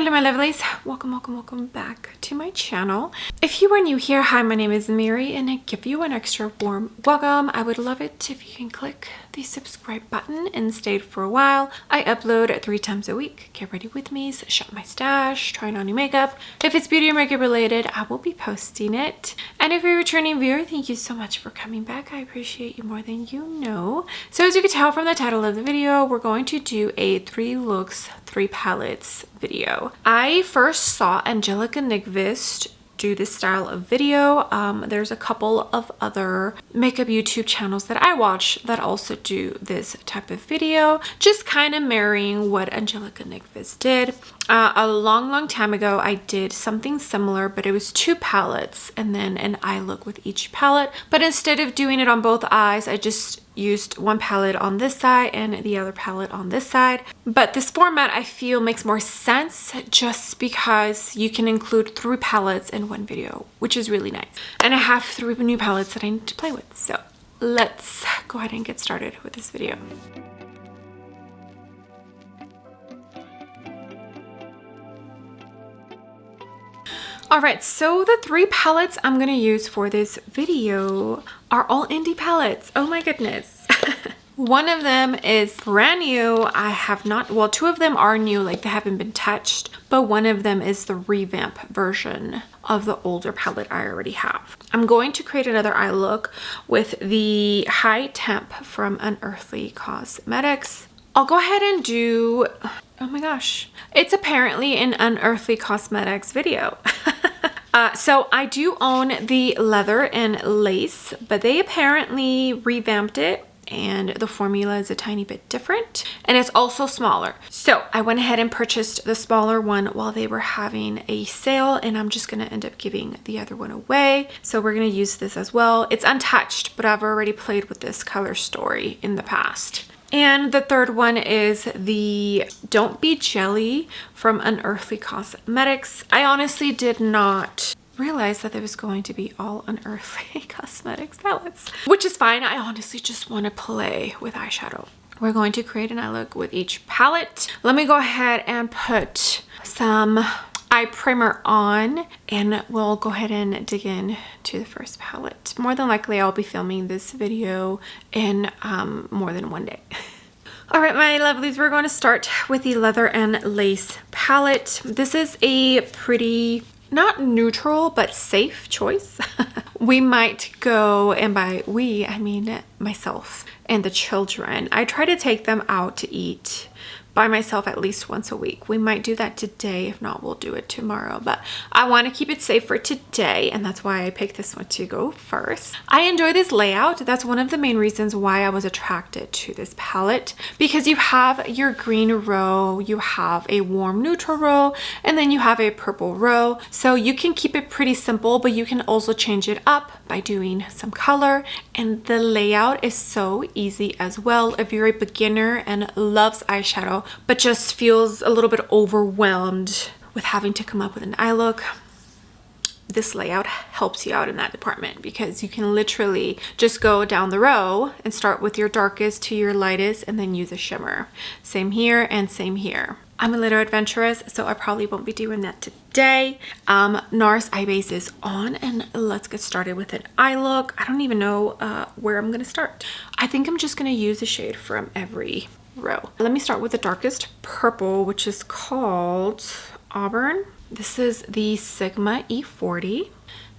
Hello my lovelies, welcome back to my channel. If you are new here, hi, my name is Mary and I give you an extra warm welcome. I would love it if you can click the subscribe button and stay for a while. I upload 3 times a week. Get ready with me, shop my stash, trying on new makeup. If it's beauty or makeup related, I will be posting it. And if you're a returning viewer, thank you so much for coming back. I appreciate you more than you know. So as you can tell from the title of the video, we're going to do a 3 looks, 3 palettes video. I first saw Angelica Nyqvist do this style of video. There's a couple of other makeup YouTube channels that I watch that also do this type of video, just kind of marrying what Angelica Nyqvist did. A long time ago, I did something similar, but it was 2 palettes and then an eye look with each palette. But instead of doing it on both eyes, I just used one palette on this side and the other palette on this side. But this format I feel makes more sense just because you can include 3 palettes in one video, which is really nice. And I have 3 new palettes that I need to play with. So let's go ahead and get started with this video. Alright, so the 3 palettes I'm going to use for this video are all indie palettes. Oh my goodness. One of them is brand new. I have not, well, 2 of them are new, like they haven't been touched, but one of them is the revamp version of the older palette I already have. I'm going to create another eye look with the High Temp from Unearthly Cosmetics. I'll go ahead and do, oh my gosh, it's apparently an Unearthly Cosmetics video. So I do own the leather and lace, but they apparently revamped it and the formula is a tiny bit different and it's also smaller. So I went ahead and purchased the smaller one while they were having a sale, and I'm just going to end up giving the other one away. So we're going to use this as well. It's untouched, but I've already played with this color story in the past. And the third one is the Don't Be Jelly from Unearthly Cosmetics. I honestly did not realize that there was going to be all Unearthly Cosmetics palettes, which is fine. I honestly just want to play with eyeshadow. We're going to create an eye look with each palette. Let me go ahead and put some eye primer on and we'll go ahead and dig in to the first palette. More than likely I'll be filming this video in more than one day. All right, my lovelies, we're going to start with the leather and lace palette. This is a pretty, not neutral, but safe choice. We might go, and by we, I mean myself and the children. I try to take them out to eat by myself at least once a week. We might do that today. If not, we'll do it tomorrow. But I want to keep it safe for today, and that's why I picked this one to go first. I enjoy this layout. That's one of the main reasons why I was attracted to this palette, because you have your green row, you have a warm neutral row, and then you have a purple row. So you can keep it pretty simple, but you can also change it up by doing some color. And the layout is so easy as well. If you're a beginner and loves eyeshadow, but just feels a little bit overwhelmed with having to come up with an eye look, this layout helps you out in that department, because you can literally just go down the row and start with your darkest to your lightest and then use a shimmer. Same here and same here. I'm a little adventurous, so I probably won't be doing that today. NARS eye base is on, and let's get started with an eye look. I don't even know where I'm gonna start. I think I'm just gonna use a shade from every row. Let me start with the darkest purple, which is called Auburn. This is the Sigma E40,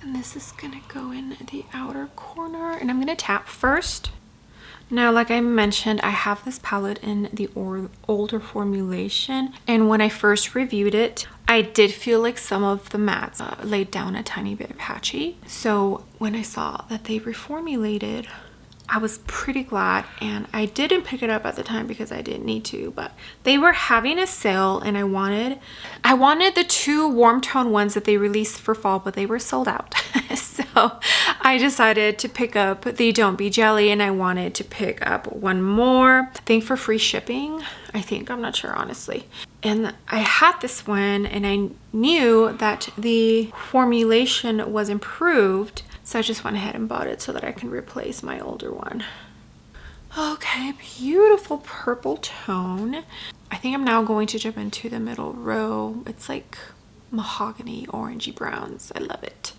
and this is gonna go in the outer corner, and I'm gonna tap first. Now, like I mentioned, I have this palette in the older formulation, and when I first reviewed it, I did feel like some of the mattes laid down a tiny bit patchy. So when I saw that they reformulated, I was pretty glad, and I didn't pick it up at the time because I didn't need to, but they were having a sale and I wanted the 2 warm tone ones that they released for fall, but they were sold out. So I decided to pick up the Don't Be Jelly, and I wanted to pick up one more. I think for free shipping. I'm not sure honestly. And I had this one and I knew that the formulation was improved, so I just went ahead and bought it so that I can replace my older one. Okay, beautiful purple tone. I think I'm now going to jump into the middle row. It's like mahogany orangey browns. I love it.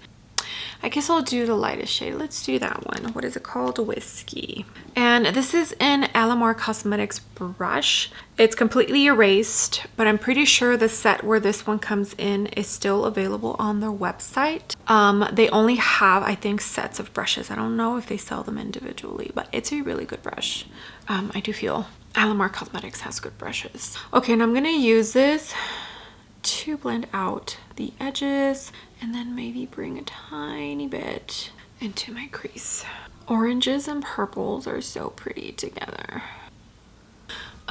I guess I'll do the lightest shade. Let's do that one. What is it called? Whiskey. And this is in Alamar Cosmetics brush. It's completely erased, but I'm pretty sure the set where this one comes in is still available on their website. They only have, I think, sets of brushes. I don't know if they sell them individually, but it's a really good brush. I do feel Alamar Cosmetics has good brushes. Okay, and I'm gonna use this to blend out the edges and then maybe bring a tiny bit into my crease. Oranges and purples are so pretty together.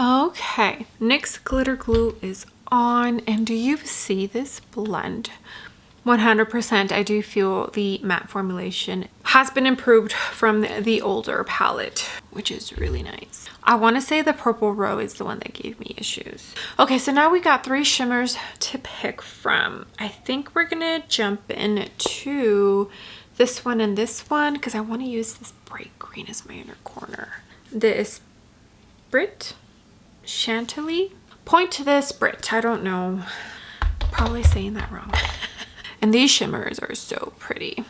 Okay, NYX glitter glue is on, and do you see this blend? 100%. I do feel the matte formulation has been improved from the older palette, which is really nice. I want to say the purple row is the one that gave me issues. Okay, so now we got 3 shimmers to pick from. I think we're gonna jump into this one and this one because I want to use this bright green as my inner corner. This Brit Chantilly. Point to this Brit. I don't know. Probably saying that wrong. And these shimmers are so pretty.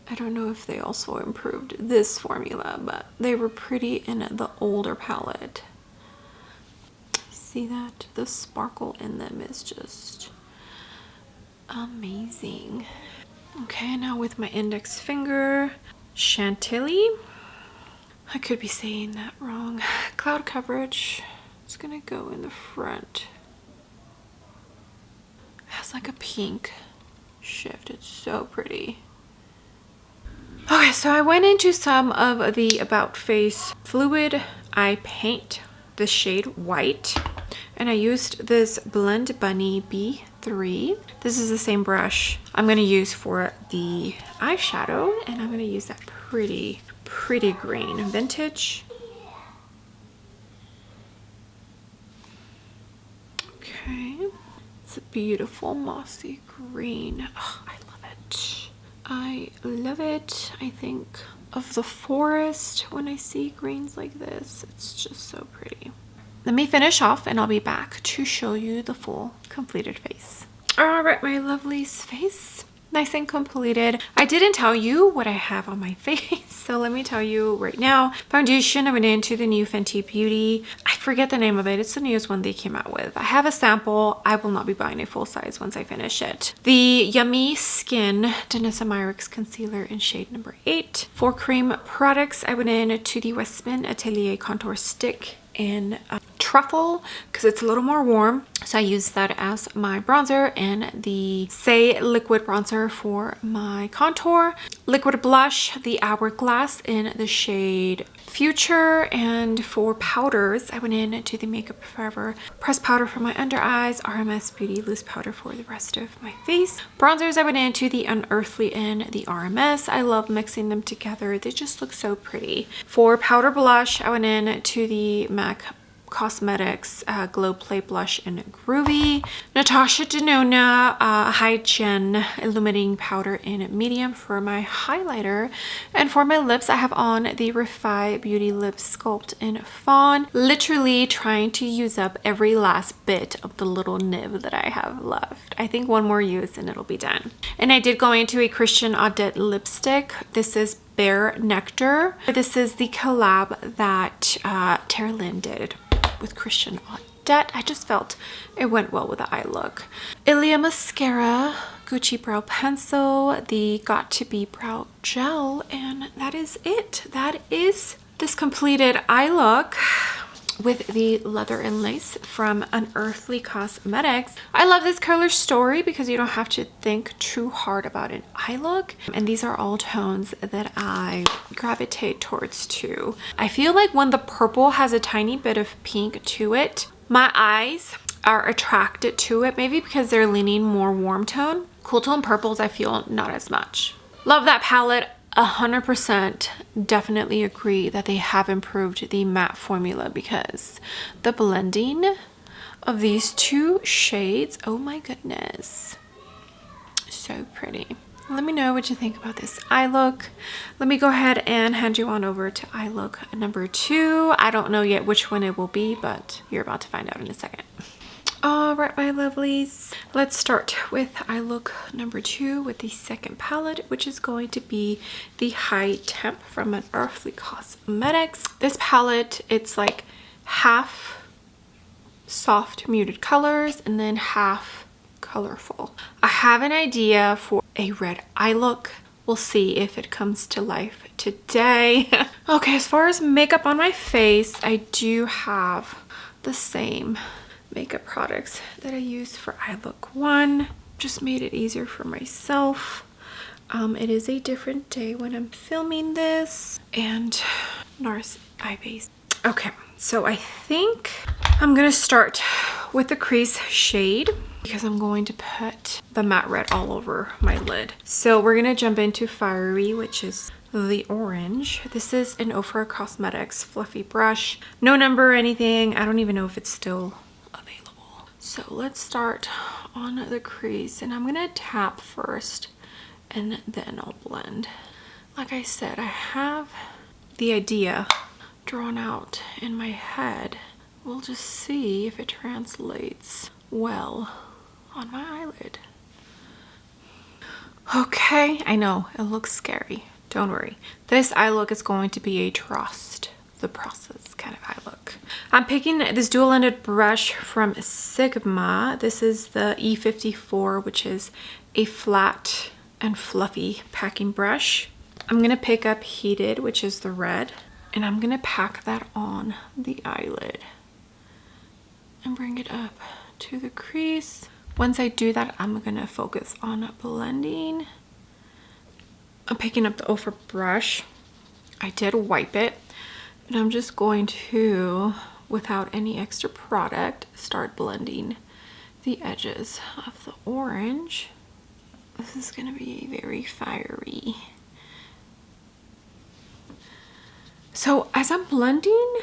I don't know if they also improved this formula, but they were pretty in the older palette. See that? The sparkle in them is just amazing. Okay, now with my index finger, Chantilly. I could be saying that wrong. Cloud coverage. It's gonna go in the front. It has like a pink shift. It's so pretty. Okay, so I went into some of the About Face fluid eye paint, the shade White, and I used this Blend Bunny B30. This is the same brush I'm going to use for the eyeshadow, and I'm going to use that pretty green vintage. Okay, it's a beautiful mossy green. Oh, I love it. I love it. I think of the forest when I see greens like this. It's just so pretty. Let me finish off and I'll be back to show you the full completed face. All right, my lovelies, face nice and completed. I didn't tell you what I have on my face, so let me tell you right now. Foundation, I went into the new Fenty Beauty. I forget the name of it. It's the newest one they came out with. I have a sample. I will not be buying a full size once I finish it. The Yummy Skin Danessa Myricks Concealer in shade number 8. For cream products, I went in to the Westman Atelier Contour Stick in Truffle because it's a little more warm, so I used that as my bronzer, and the Say liquid bronzer for my contour. Liquid blush, the Hourglass in the shade Future, and for powders I went in to the Makeup Forever pressed powder for my under eyes, RMS Beauty loose powder for the rest of my face. Bronzers, I went into the Unearthly and the RMS. I love mixing them together. They just look so pretty. For powder blush, I went in to the MAC Cosmetics Glow Play Blush in Groovy. Natasha Denona High Gen Illuminating Powder in Medium for my highlighter. And for my lips, I have on the Refi Beauty Lip Sculpt in Fawn. Literally trying to use up every last bit of the little nib that I have left. I think one more use and it'll be done. And I did go into a Christian Audette lipstick. This is Bare Nectar. This is the collab that Tara Lynn did with Christian Audette. I just felt it went well with the eye look. Ilia Mascara, Gucci Brow Pencil, the Got To Be Brow Gel, and that is it. That is this completed eye look with the leather and lace from Unearthly Cosmetics. I love this color story because you don't have to think too hard about an eye look, and these are all tones that I gravitate towards too. I feel like when the purple has a tiny bit of pink to it, my eyes are attracted to it, maybe because they're leaning more warm tone. Cool tone purples, I feel not as much. Love that palette. 100% definitely agree that they have improved the matte formula because the blending of these two shades, oh my goodness, so pretty. Let me know what you think about this eye look. Let me go ahead and hand you on over to eye look number 2. I don't know yet which one it will be, but you're about to find out in a second. All right, my lovelies. Let's start with eye look number 2 with the second palette, which is going to be the High Temp from Unearthly Cosmetics. This palette, it's like half soft muted colors and then half colorful. I have an idea for a red eye look. We'll see if it comes to life today. Okay, as far as makeup on my face, I do have the same makeup products that I used for eye look 1. Just made it easier for myself. It is a different day when I'm filming this, and NARS eye base. Okay, so I think I'm gonna start with the crease shade because I'm going to put the matte red all over my lid. So we're gonna jump into Fiery, which is the orange. This is an Ofra Cosmetics fluffy brush. No number or anything. I don't even know if it's still available. So let's start on the crease, and I'm gonna tap first and then I'll blend. Like I said, I have the idea drawn out in my head. We'll just see if it translates well on my eyelid. Okay, I know it looks scary. Don't worry. This eye look is going to be a trust the process kind of eye look. I'm picking this dual-ended brush from Sigma. This is the E54, which is a flat and fluffy packing brush. I'm gonna pick up Heated, which is the red, and I'm gonna pack that on the eyelid and bring it up to the crease. Once I do that, I'm gonna focus on blending. I'm picking up the Ofra brush. I did wipe it, and I'm just going to, without any extra product, start blending the edges of the orange. This is gonna be very fiery. So as I'm blending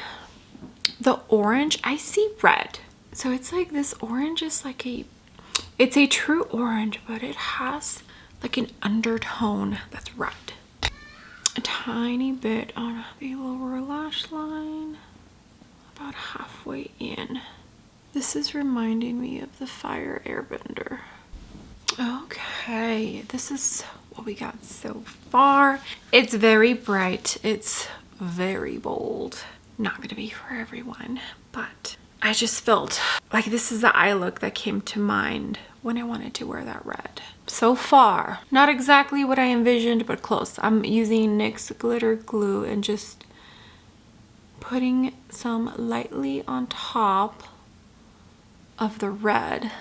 the orange, I see red. So it's like this orange is like it's a true orange, but it has like an undertone that's red. A tiny bit on the lower lash line, about halfway in. This is reminding me of the Fire Airbender. Okay, this is what we got so far. It's very bright, it's very bold. Not gonna be for everyone, but I just felt like this is the eye look that came to mind when I wanted to wear that red. So far, not exactly what I envisioned, but close. I'm using NYX glitter glue and just putting some lightly on top of the red.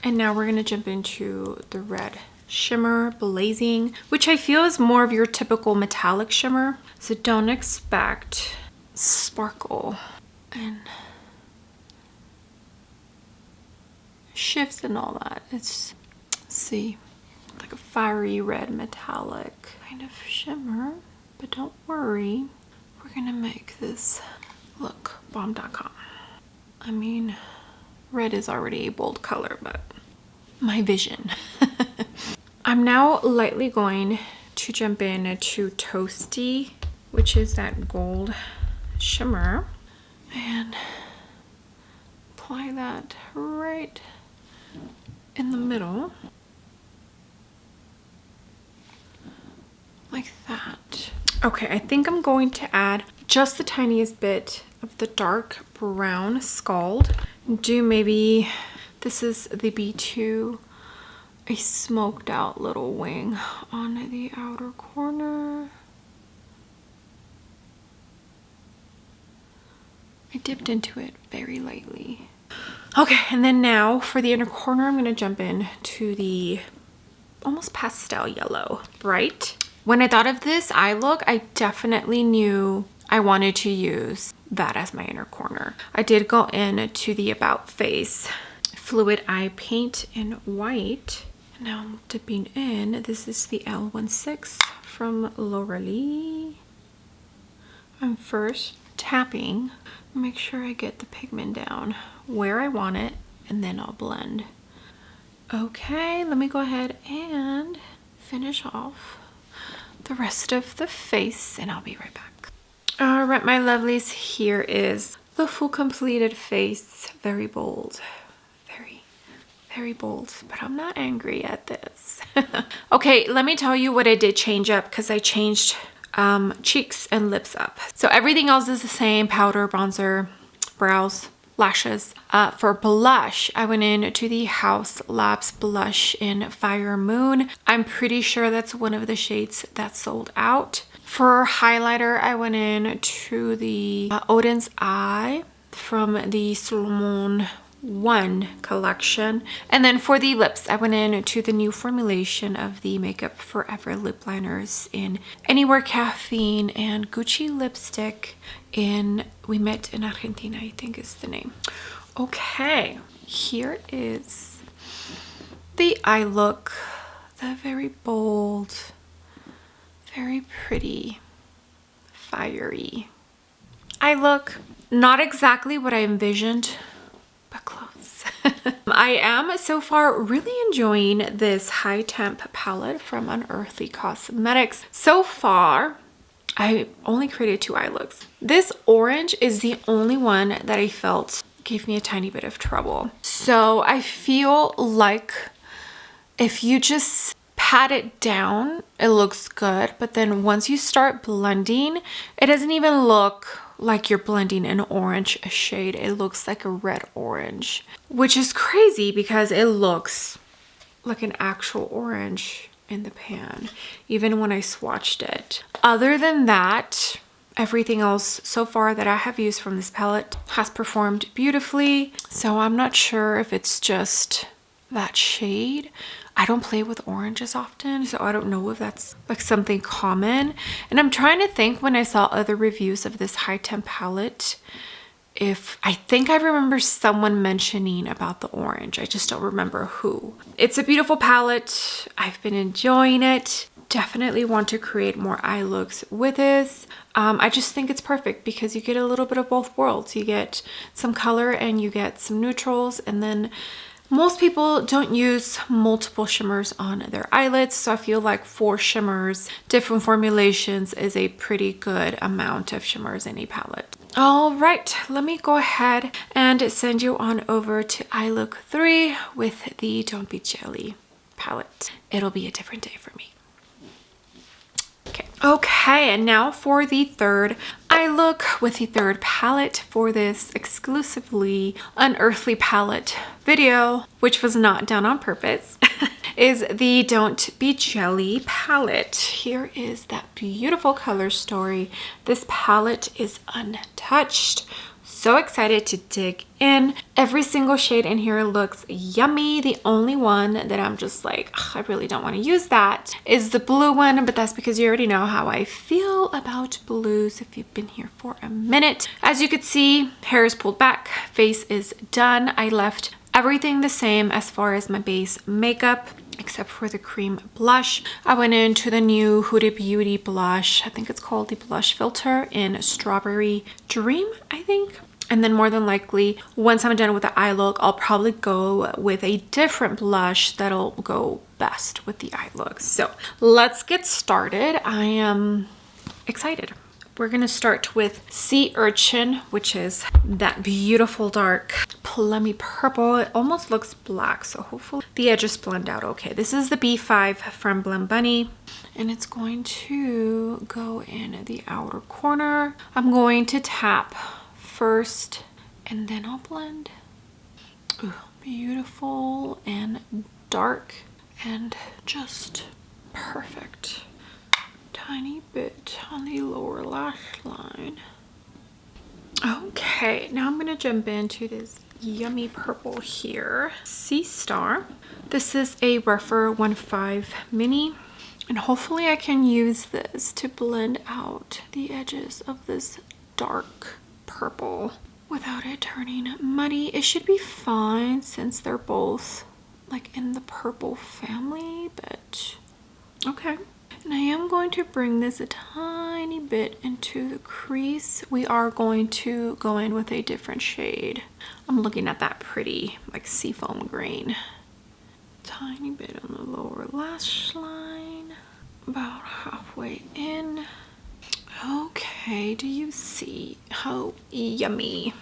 And now we're gonna jump into the red shimmer Blazing, which I feel is more of your typical metallic shimmer. So don't expect sparkle and shifts and all that. It's, see, like a fiery red metallic kind of shimmer, but don't worry, we're gonna make this look bomb.com. I mean, red is already a bold color, but my vision. I'm now lightly going to jump in to Toasty, which is that gold shimmer, and apply that right in the middle, like that. Okay, I think I'm going to add just the tiniest bit of the dark brown Scald. Do maybe, this is the B2, a smoked out little wing on the outer corner. I dipped into it very lightly. Okay, and then now for the inner corner, I'm gonna jump in to the almost pastel yellow, Bright. When I thought of this eye look, I definitely knew I wanted to use that as my inner corner. I did go in to the About Face Fluid Eye Paint in white. Now I'm dipping in. This is the L16 from Lovelies. I'm first tapping, make sure I get the pigment down where I want it, and then I'll blend. Okay, let me go ahead and finish off the rest of the face and I'll be right back. All right, my lovelies, here is the full completed face. Very bold, very bold, but I'm not angry at this. Okay, let me tell you what I did change up, because I changed cheeks and lips up. So everything else is the same: powder, bronzer, brows, lashes. For blush, I went in to the House Labs blush in Fire Moon. I'm pretty sure that's one of the shades that sold out. For highlighter, I went in to the Odin's Eye from the Solomon 1 collection. And then for the lips, I went in to the new formulation of the Makeup Forever lip liners in Anywhere Caffeine and Gucci lipstick in We Met in Argentina, I think is the name. Okay, here is the eye look. The very bold, very pretty, fiery eye look. Not exactly what I envisioned, but close. I am so far really enjoying this high temp palette from Unearthly Cosmetics. So far, I only created 2 eye looks. This orange is the only one that I felt gave me a tiny bit of trouble. So I feel like if you just pat it down, it looks good. But then once you start blending, it doesn't even look like you're blending an orange shade. It looks like a red orange, which is crazy because it looks like an actual orange in the pan, even when I swatched it. Other than that, everything else so far that I have used from this palette has performed beautifully. So I'm not sure if it's just that shade. I don't play with oranges often, so I don't know if that's like something common. And I'm trying to think, when I saw other reviews of this high temp palette, if I think I remember someone mentioning about the orange. I just don't remember who. It's a beautiful palette. I've been enjoying it. Definitely want to create more eye looks with this. I just think it's perfect because you get a little bit of both worlds. You get some color and you get some neutrals, and then most people don't use multiple shimmers on their eyelids, so I feel like 4 shimmers, different formulations, is a pretty good amount of shimmers in a palette. All right, let me go ahead and send you on over to eye look 3 with the Don't Be Jelly palette. It'll be a different day for me. Okay, and now for the third eye look with the third palette for this exclusively Unearthly palette video, which was not done on purpose, is the Don't Be Jelly palette. Here is that beautiful color story. This palette is untouched. So excited to dig in. Every single shade in here looks yummy. The only one that I'm just like, I really don't want to use that is the blue one, but that's because you already know how I feel about blues if you've been here for a minute. As you could see, hair is pulled back, face is done. I left everything the same as far as my base makeup, except for the cream blush. I went into the new Huda Beauty blush. I think it's called the Blush Filter in Strawberry Dream, I think. And then more than likely, once I'm done with the eye look, I'll probably go with a different blush that'll go best with the eye look. So let's get started. I am excited. We're gonna start with Sea Urchin, which is that beautiful dark plummy purple. It almost looks black, so hopefully the edges blend out okay. This is the B5 from Blend Bunny, and it's going to go in the outer corner. I'm going to tap first, and then I'll blend. Ooh, beautiful and dark and just perfect. Tiny bit on the lower lash line. Okay, now I'm gonna jump into this yummy purple here. Sea Star. This is a Refer 1.5 mini, and hopefully I can use this to blend out the edges of this dark purple without it turning muddy. It should be fine since they're both like in the purple family, but okay. And I am going to bring this a tiny bit into the crease. We are going to go in with a different shade. I'm looking at that pretty like seafoam green. tiny bit on the lower lash line, about halfway in. Okay, do you see how yummy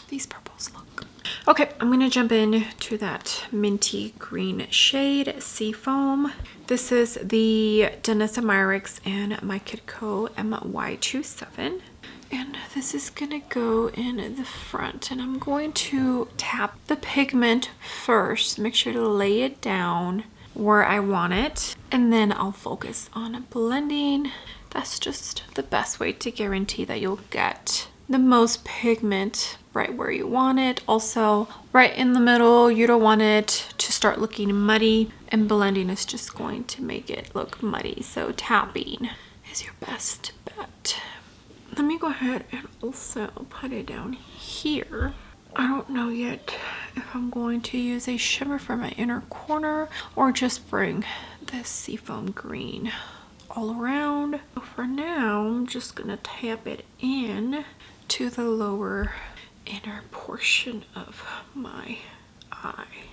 these purples look? Okay, I'm gonna jump in to that minty green shade, Seafoam. This is the Danessa Myricks and My Kid Co MY27. And this is gonna go in the front, and I'm going to tap the pigment first, make sure to lay it down where I want it, and then I'll focus on blending. That's just the best way to guarantee that you'll get the most pigment right where you want it. Also, right in the middle, you don't want it to start looking muddy, and blending is just going to make it look muddy. So tapping is your best bet. Let me go ahead and also put it down here. I don't know yet if I'm going to use a shimmer for my inner corner or just bring this Seafoam green all around. For now, I'm just gonna tap it in to the lower inner portion of my eye.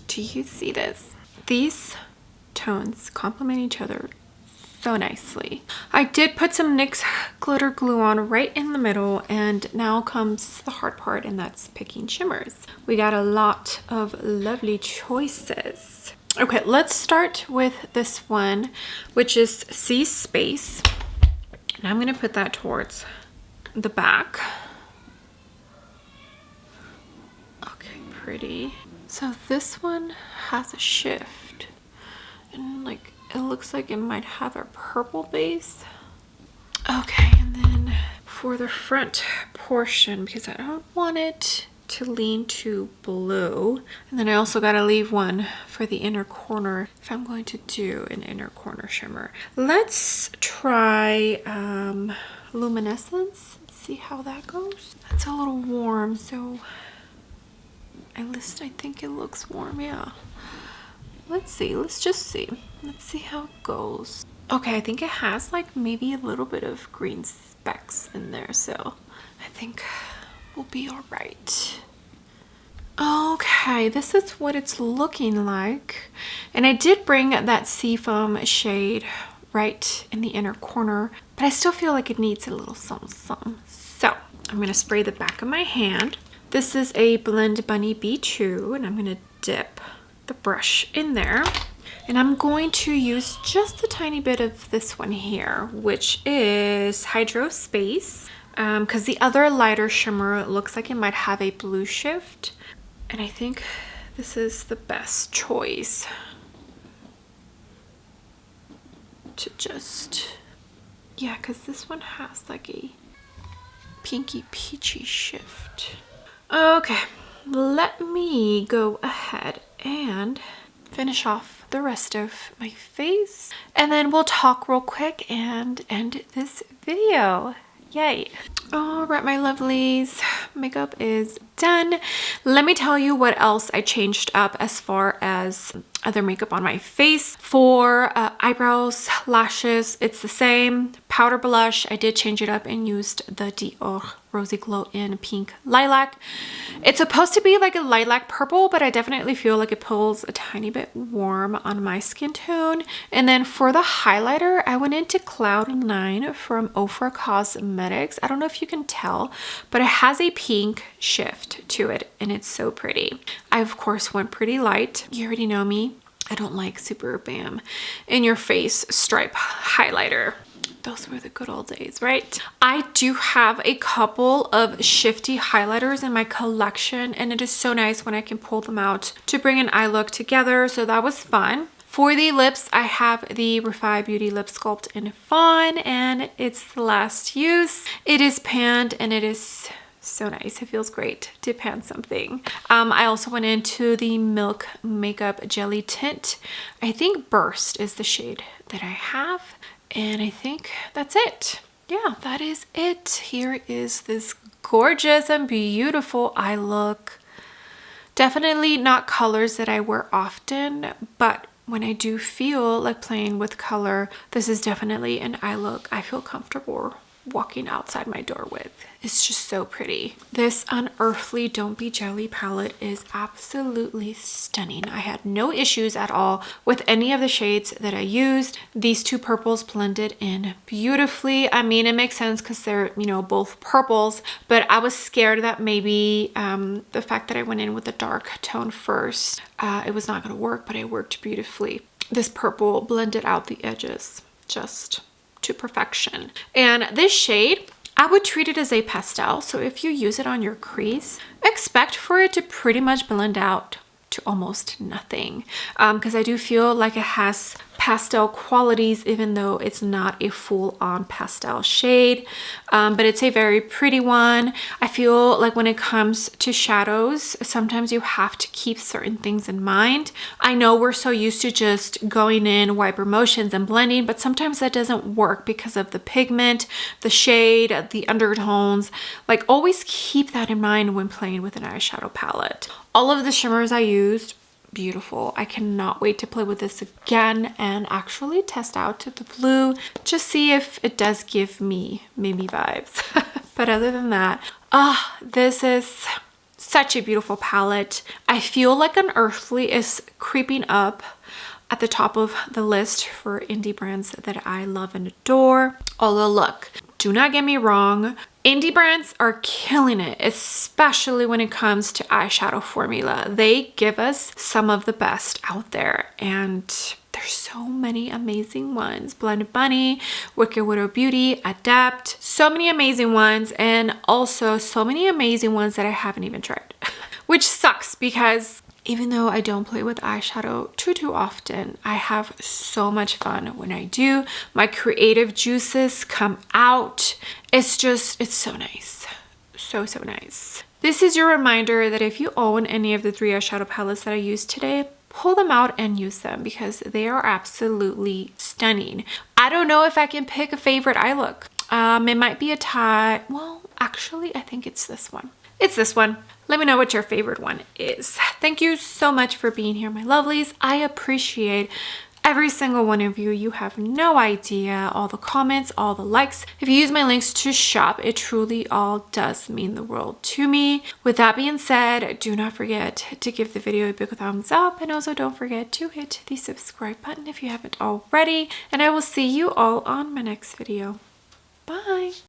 Do you see this? These tones complement each other so nicely. I did put some NYX glitter glue on right in the middle, and now comes the hard part, and that's picking shimmers. We got a lot of lovely choices. Okay, let's start with this one, which is Sea Space. And I'm gonna put that towards the back. Okay, pretty. So this one has a shift, and like it looks like it might have a purple base. Okay, and then for the front portion, because I don't want it to lean too blue, and then I also got to leave one for the inner corner if I'm going to do an inner corner shimmer. Let's try Luminescence. Let's see how that goes. That's a little warm, so at least I think it looks warm. Yeah, let's see, let's just see. Let's see how it goes. Okay, I think it has like maybe a little bit of green specks in there, so I think we'll be all right. Okay, this is what it's looking like. And I did bring that Seafoam shade right in the inner corner, but I still feel like it needs a little something. So I'm gonna spray the back of my hand. This is a Blend Bunny B2, and I'm gonna dip the brush in there. And I'm going to use just a tiny bit of this one here, which is Hydro Space, because the other lighter shimmer looks like it might have a blue shift. And I think this is the best choice to just, yeah, because this one has like a pinky peachy shift. Okay, let me go ahead and finish off the rest of my face, and then we'll talk real quick and end this video. Yay. All right, my lovelies, makeup is done. Let me tell you what else I changed up as far as other makeup on my face. For eyebrows, lashes, it's the same. Powder blush, I did change it up and used the Dior Rosy Glow in Pink Lilac. It's supposed to be like a lilac purple, but I definitely feel like it pulls a tiny bit warm on my skin tone. And then for the highlighter, I went into Cloud9 from Ofra Cosmetics. I don't know if you can tell, but it has a pink shift to it, and it's so pretty. I, of course, went pretty light. You already know me. I don't like super bam in your face stripe highlighter. Those were the good old days, right? I do have a couple of shifty highlighters in my collection, and it is so nice when I can pull them out to bring an eye look together, so that was fun. For the lips, I have the Refi Beauty Lip Sculpt in Fawn, and it's the last use. It is panned, and it is so nice. It feels great to pan something. I also went into the Milk Makeup Jelly Tint. I think Burst is the shade that I have. And I think that's it. Yeah, that is it. Here is this gorgeous and beautiful eye look. Definitely not colors that I wear often, but when I do feel like playing with color, this is definitely an eye look I feel comfortable walking outside my door with. It's just so pretty. This Unearthly Don't Be Jelly palette is absolutely stunning. I had no issues at all with any of the shades that I used. These two purples blended in beautifully. I mean, it makes sense because they're, you know, both purples, but I was scared that maybe the fact that I went in with the dark tone first, it was not going to work, but it worked beautifully. This purple blended out the edges just to perfection. And this shade, I would treat it as a pastel. So if you use it on your crease, expect for it to pretty much blend out to almost nothing, because I do feel like it has pastel qualities even though it's not a full-on pastel shade, but it's a very pretty one. I feel like when it comes to shadows, sometimes you have to keep certain things in mind. I know we're so used to just going in wiper motions and blending, but sometimes that doesn't work because of the pigment, the shade, the undertones. Like, always keep that in mind when playing with an eyeshadow palette. All of the shimmers I used, beautiful. I cannot wait to play with this again and actually test out the blue, just see if it does give me Mimi vibes. But other than that, this is such a beautiful palette. I feel like Unearthly is creeping up at the top of the list for indie brands that I love and adore. Although look, do not get me wrong, indie brands are killing it, especially when it comes to eyeshadow formula. They give us some of the best out there, and there's so many amazing ones. Blended Bunny, Wicked Widow Beauty, Adept, so many amazing ones, and also so many amazing ones that I haven't even tried. Which sucks because even though I don't play with eyeshadow too often, I have so much fun when I do. My creative juices come out. It's so nice. So nice. This is your reminder that if you own any of the 3 eyeshadow palettes that I used today, pull them out and use them because they are absolutely stunning. I don't know if I can pick a favorite eye look. It might be a tie. Well, actually, I think it's this one. It's this one. Let me know what your favorite one is. Thank you so much for being here, my lovelies. I appreciate every single one of you. You have no idea. All the comments, all the likes. If you use my links to shop, it truly all does mean the world to me. With that being said, do not forget to give the video a big thumbs up, and also don't forget to hit the subscribe button if you haven't already. And I will see you all on my next video. Bye.